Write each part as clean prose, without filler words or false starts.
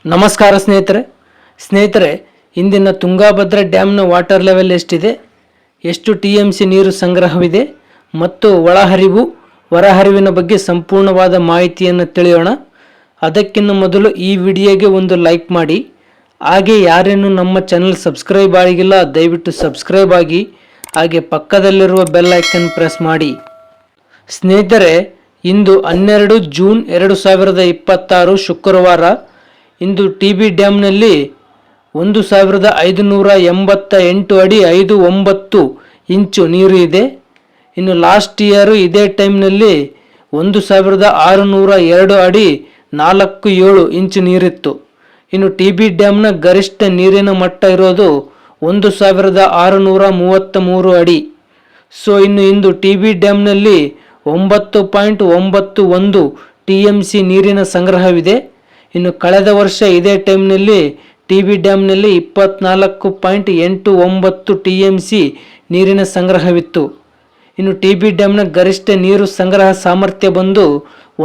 ನಮಸ್ಕಾರ ಸ್ನೇಹಿತರೆ ಇಂದಿನ ತುಂಗಾಭದ್ರಾ ಡ್ಯಾಮ್ನ ವಾಟರ್ ಲೆವೆಲ್ ಎಷ್ಟಿದೆ, ಎಷ್ಟು TMC ನೀರು ಸಂಗ್ರಹವಿದೆ ಮತ್ತು ಒಳಹರಿವು ಹೊರಹರಿವಿನ ಬಗ್ಗೆ ಸಂಪೂರ್ಣವಾದ ಮಾಹಿತಿಯನ್ನು ತಿಳಿಯೋಣ. ಅದಕ್ಕಿಂತ ಮೊದಲು ಈ ವಿಡಿಯೋಗೆ ಒಂದು ಲೈಕ್ ಮಾಡಿ, ಹಾಗೆ ಯಾರೇನು ನಮ್ಮ ಚಾನಲ್ ಸಬ್ಸ್ಕ್ರೈಬ್ ಆಗಿಲ್ಲ ದಯವಿಟ್ಟು ಸಬ್ಸ್ಕ್ರೈಬ್ ಆಗಿ, ಹಾಗೆ ಪಕ್ಕದಲ್ಲಿರುವ ಬೆಲ್ ಐಕನ್ ಪ್ರೆಸ್ ಮಾಡಿ. ಸ್ನೇಹಿತರೆ, ಇಂದು 12 ಜೂನ್ 2026 ಶುಕ್ರವಾರ. ಇಂದು TB ಡ್ಯಾಮ್ನಲ್ಲಿ 1588 ಅಡಿ 59 ಇಂಚು ನೀರು ಇದೆ. ಇನ್ನು ಲಾಸ್ಟ್ ಇಯರು ಇದೇ ಟೈಮ್ನಲ್ಲಿ 1602 ಅಡಿ 47 ಇಂಚು ನೀರಿತ್ತು. ಇನ್ನು TB ಡ್ಯಾಮ್ನ ಗರಿಷ್ಠ ನೀರಿನ ಮಟ್ಟ ಇರೋದು 1633 ಅಡಿ. ಸೊ ಇಂದು TB ಡ್ಯಾಮ್ನಲ್ಲಿ 9.91 TMC ನೀರಿನ ಸಂಗ್ರಹವಿದೆ. ಇನ್ನು ಕಳೆದ ವರ್ಷ ಇದೇ ಟೈಮ್ನಲ್ಲಿ TB ಡ್ಯಾಮ್ನಲ್ಲಿ 24.89 TMC ನೀರಿನ ಸಂಗ್ರಹವಿತ್ತು. ಇನ್ನು TB ಡ್ಯಾಮ್ನ ಗರಿಷ್ಠ ನೀರು ಸಂಗ್ರಹ ಸಾಮರ್ಥ್ಯ ಬಂದು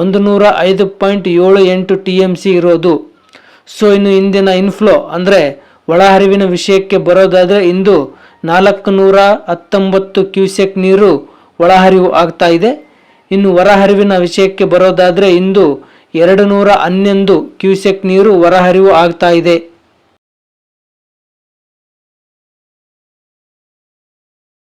105.78 TMC ಇರೋದು. ಸೊ ಇಂದಿನ ಇನ್ಫ್ಲೋ ಅಂದರೆ ಒಳಹರಿವಿನ ವಿಷಯಕ್ಕೆ ಬರೋದಾದರೆ, ಇಂದು 419 ಕ್ಯೂಸೆಕ್ ನೀರು ಒಳಹರಿವು ಆಗ್ತಾ ಇದೆ. ಇನ್ನು ಹೊರಹರಿವಿನ ವಿಷಯಕ್ಕೆ ಬರೋದಾದರೆ, ಇಂದು 211 ಕ್ಯೂಸೆಕ್ ನೀರು ಹೊರಹರಿವು ಆಗ್ತಾ ಇದೆ.